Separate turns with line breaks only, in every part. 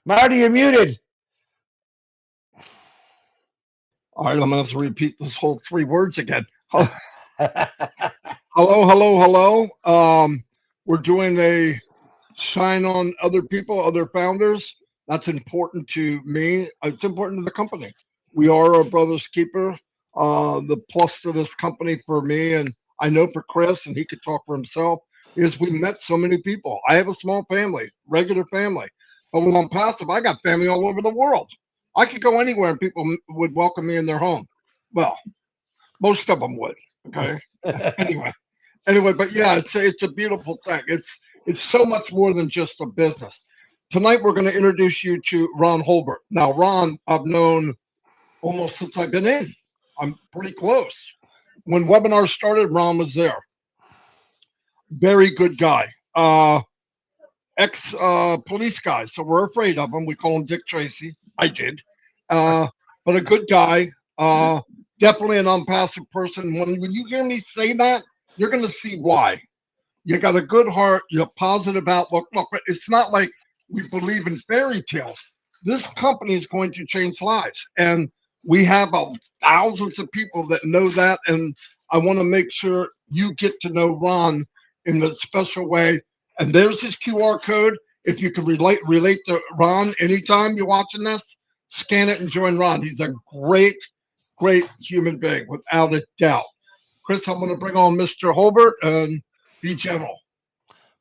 Marty, you're muted.
All right, I'm going to have to repeat this whole three words again. Hello, hello, hello. We're doing a shine on other people, other founders. That's important to me. It's important to the company. We are a brother's keeper. The plus to this company for me, and I know for Chris, and he could talk for himself, is we met so many people. I have a small family, regular family. But when I'm passive, I got family all over the world. I could go anywhere and people would welcome me in their home. Well, most of them would. Okay. Anyway, but yeah, it's a beautiful thing. It's so much more than just a business. Tonight we're going to introduce you to Ron Hulbert. Now, Ron, I've known almost since I've been in. I'm pretty close. When webinars started, Ron was there. Very good guy. Ex police guy, so we're afraid of him. We call him Dick Tracy. I did. But a good guy. Definitely an unpassive person. When you hear me say that, you're going to see why. You got a good heart. You're positive outlook. Look, it's not like we believe in fairy tales. This company is going to change lives, and we have thousands of people that know that. And I want to make sure you get to know Ron in a special way. And there's his QR code. If you can relate to Ron anytime you're watching this, scan it and join Ron. He's a great human being, without a doubt. Chris, I'm going to bring on Mr. Hulbert and be gentle.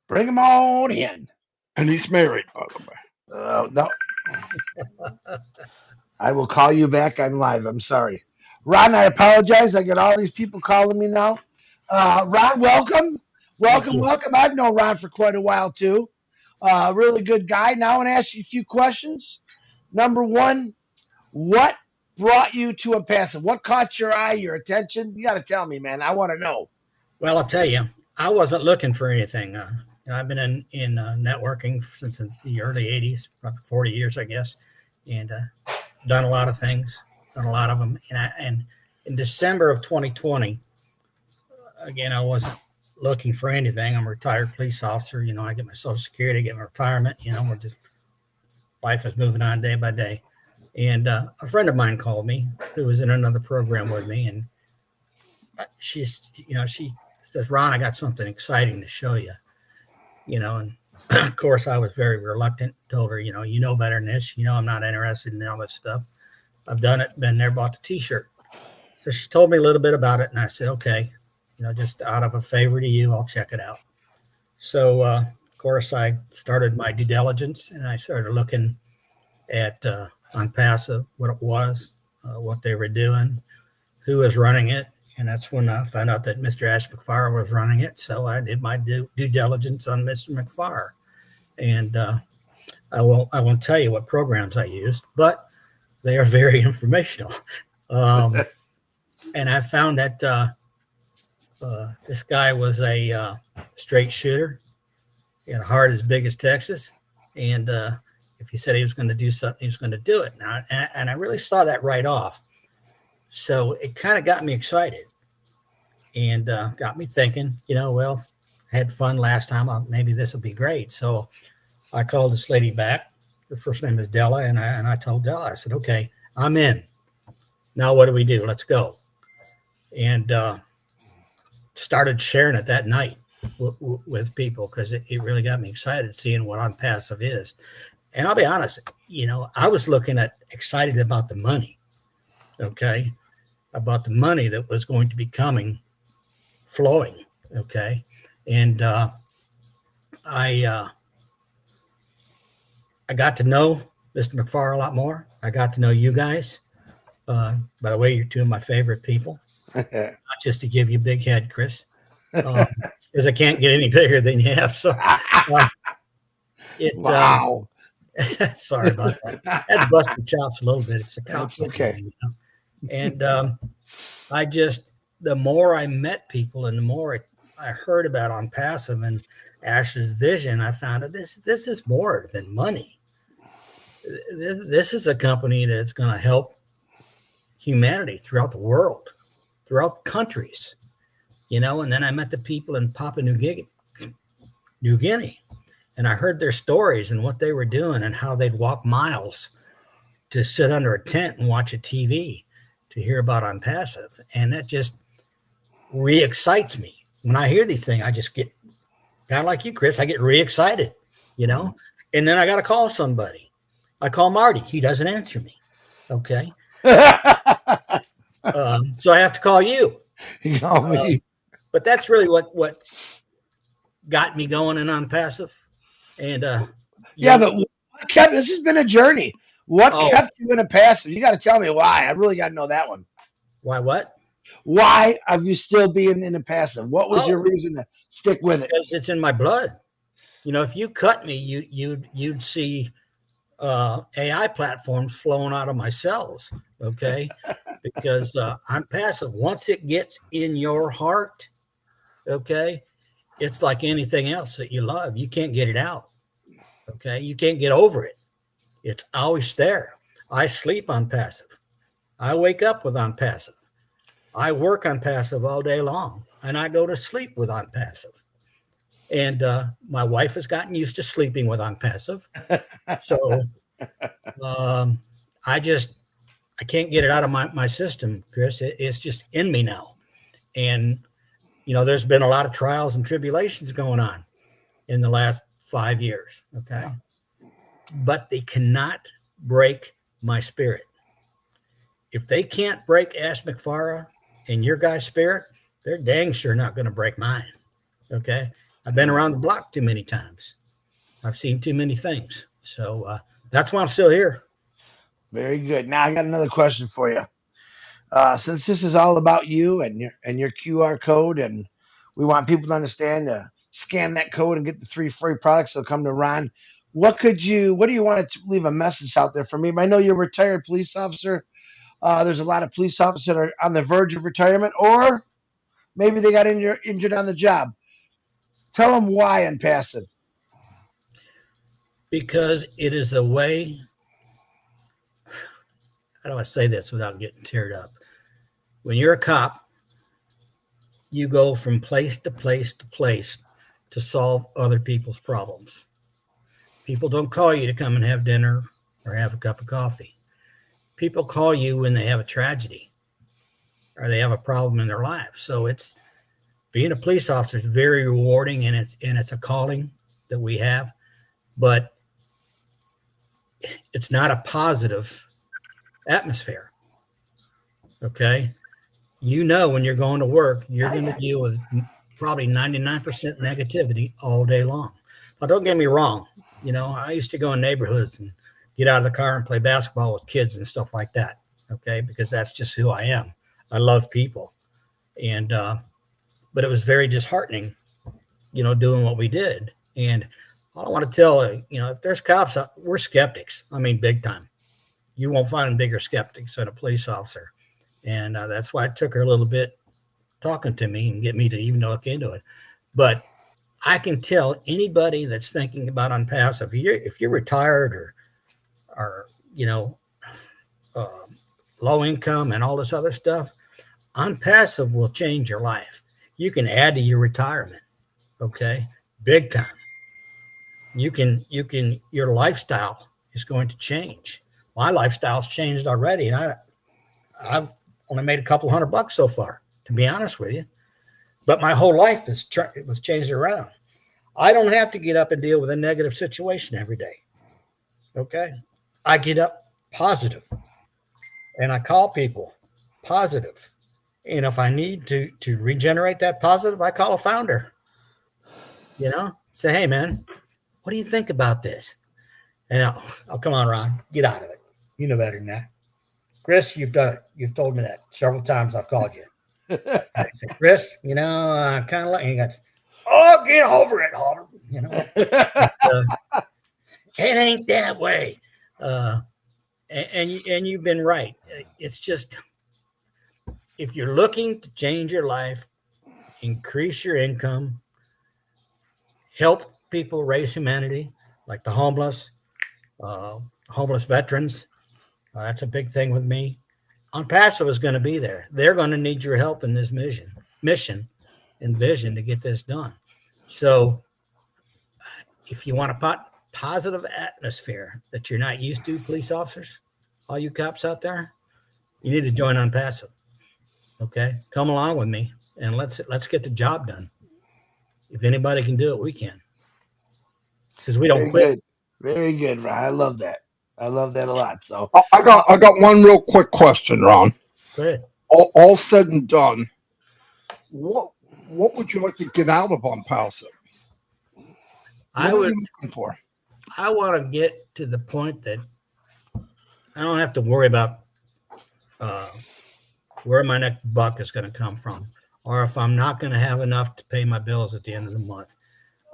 Bring him on in.
And he's married, by the way.
No. I will call you back. I'm live. I'm sorry. Ron, I apologize. I got all these people calling me now. Ron, welcome. Welcome. I've known Ron for quite a while, too. Really good guy. Now I want to ask you a few questions. Number one, what brought you to Impassive? What caught your eye, your attention? You got to tell me, man. I want to know.
Well, I'll tell you, I wasn't looking for anything. I've been in networking since the early 80s, probably 40 years, I guess, and done a lot of things, done a lot of them. And in December of 2020, again, I wasn't looking for anything. I'm a retired police officer. You know, I get my Social Security, I get my retirement. You know, life is moving on day by day. And a friend of mine called me who was in another program with me. And she says, Ron, I got something exciting to show you. You know, and of course I was very reluctant, told her, you know better than this. You know, I'm not interested in all this stuff. I've done it, been there, bought the t-shirt. So she told me a little bit about it. And I said, okay, just out of a favor to you, I'll check it out. So, of course, I started my due diligence and I started looking at on Passive, what it was, what they were doing, who was running it. And that's when I found out that Mr. Ash McFarr was running it. So I did my due diligence on Mr. McFarr. And I won't tell you what programs I used, but they are very informational. And I found that this guy was a straight shooter. He had a heart as big as Texas. And if he said he was going to do something, he was going to do it. Now, and I really saw that right off. So it kind of got me excited and got me thinking, well, I had fun last time. Maybe this will be great. So I called this lady back. Her first name is Della. And I told Della, I said, okay, I'm in. Now what do we do? Let's go. And started sharing it that night with people because it really got me excited seeing what On Passive is. And I'll be honest, I was excited about the money. Okay. About the money that was going to be flowing. Okay. And I got to know Mr. McFarr a lot more. I got to know you guys. By the way, you're two of my favorite people. Not just to give you a big head, Chris, because I can't get any bigger than you have. So
Wow.
Sorry about that. I had to bust your chops a little bit. It's a compliment,
okay.
And the more I met people and the more I heard about On Passive and Ash's vision, I found that this is more than money. This is a company that's going to help humanity throughout the world, throughout countries, and then I met the people in Papua New Guinea. and I heard their stories and what they were doing and how they'd walk miles to sit under a tent and watch a TV to hear about On Passive. And that just re-excites me. When I hear these things, I just get kind of like you, Chris. I get re-excited, and then I got to call somebody. I call Marty. He doesn't answer me. Okay. So I have to call you. But that's really what got me going in On Passive. And
but what kept, this has been a journey. What kept you in a passive? You got to tell me why. I really got to know that one.
Why what?
Why have you still being in a passive? What was your reason to stick with it?
Because it's in my blood. If you cut me, you'd see AI platforms flowing out of my cells. Okay, because I'm passive. Once it gets in your heart, okay, it's like anything else that you love. You can't get it out. Okay, you can't get over it. It's always there. I sleep on passive. I wake up with On Passive. I work on passive all day long, and I go to sleep with On Passive. And my wife has gotten used to sleeping with On Passive. So I can't get it out of my system, Chris. It's just in me now. And, there's been a lot of trials and tribulations going on in the last 5 years. Okay. But they cannot break my spirit. If they can't break Ash McFarah and your guy's spirit, they're dang sure not going to break mine. Okay. I've been around the block too many times. I've seen too many things. So that's why I'm still here.
Very good. Now I got another question for you. Since this is all about you and your QR code, and we want people to understand to scan that code and get the 3 free products, they'll come to Ron. What do you want to leave a message out there for me? I know you're a retired police officer. There's a lot of police officers that are on the verge of retirement, or maybe they got injured on the job. Tell them why On Passive.
Because it is a way. How do I say this without getting teared up? When you're a cop, you go from place to place to place to solve other people's problems. People don't call you to come and have dinner or have a cup of coffee. People call you when they have a tragedy or they have a problem in their life. So it's being a police officer is very rewarding, and it's a calling that we have, but it's not a positive atmosphere. Okay. When you're going to work, you're going to deal with probably 99% negativity all day long. Now, don't get me wrong. I used to go in neighborhoods and get out of the car and play basketball with kids and stuff like that. Okay. Because that's just who I am. I love people. And, but it was very disheartening, doing what we did. And all I want to tell, if there's cops, we're skeptics. I mean, big time. You won't find bigger skeptics than a police officer. And that's why it took her a little bit talking to me and get me to even look into it. But I can tell anybody that's thinking about On Passive, if you're retired or low income and all this other stuff, On Passive will change your life. You can add to your retirement. Okay. Big time. Your lifestyle is going to change. My lifestyle's changed already, and I've only made a couple $100 so far, to be honest with you. But my whole life was changed around. I don't have to get up and deal with a negative situation every day. Okay? I get up positive, and I call people positive. And if I need to regenerate that positive, I call a founder. Say, hey, man, what do you think about this? And I'll come on, Ron, get out of it. You know better than that. Chris, you've done it. You've told me that several times. I've called you. I said, Chris, I'm kind of like, and he goes, oh, get over it, Hulbert. It ain't that way. And you've been right. It's just, if you're looking to change your life, increase your income, help people raise humanity, like the homeless, homeless veterans. That's a big thing with me. On Passive is going to be there. They're going to need your help in this mission and vision to get this done. So if you want a positive atmosphere that you're not used to, police officers, all you cops out there, you need to join on passive. Okay, come along with me and let's get the job done. If anybody can do it, we can. Because we don't
Very
quit.
good. Very good, Ron. I love that. I love that a lot. So
I got one real quick question, Ron.
Go ahead.
All said and done, what would you like to get out of on passive?
I
What are
would.
you looking for?
I want to get to the point that I don't have to worry about where my next buck is going to come from, or if I'm not going to have enough to pay my bills at the end of the month.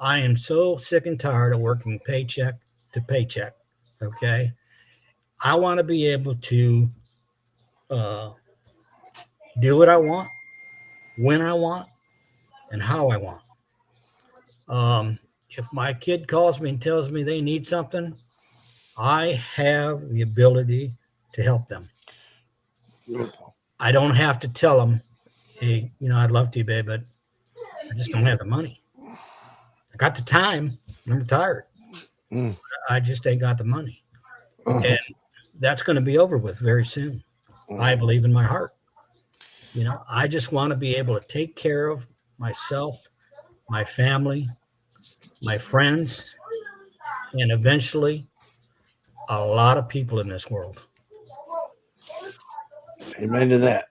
I am so sick and tired of working paycheck to paycheck. Okay. I want to be able to do what I want, when I want, and how I want. If my kid calls me and tells me they need something, I have the ability to help them. I don't have to tell them, hey, I'd love to, babe, but I just don't have the money. I got the time. I'm retired. I just ain't got the money. And that's going to be over with very soon. I believe in my heart. I just want to be able to take care of myself, my family, my friends, and eventually a lot of people in this world.
Amen to that.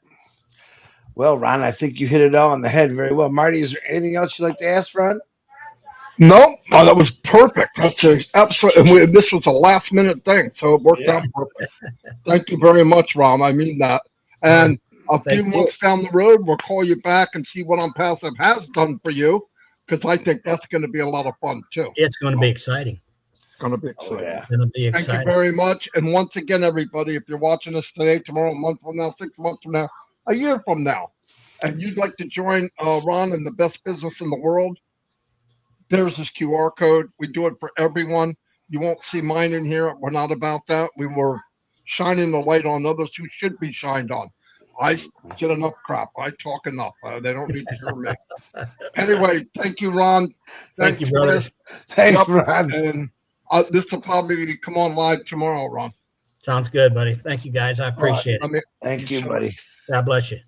Well, Ron, I think you hit it all on the head very well. Marty, is there anything else you'd like to ask, Ron?
No, that was perfect. That's absolutely. This was a last minute thing, so it worked out perfect. Thank you very much, Ron. I mean that. And a few months down the road, we'll call you back and see what On Passive has done for you, because I think that's going to be a lot of fun too.
It's going to be exciting.
It's going to be exciting.
It's going to be exciting.
Thank you very much. And once again, everybody, if you're watching us today, tomorrow, a month from now, 6 months from now, a year from now, and you'd like to join Ron in the best business in the world, there's this QR code. We do it for everyone. You won't see mine in here. We're not about that. We were shining the light on others who should be shined on. I get enough crap. I talk enough. They don't need to hear me. Anyway, thank you, Ron.
Thank you, brothers.
Thanks, Ron.
And this will probably come on live tomorrow, Ron.
Sounds good, buddy. Thank you, guys. I appreciate it.
Thank you, buddy.
God bless you.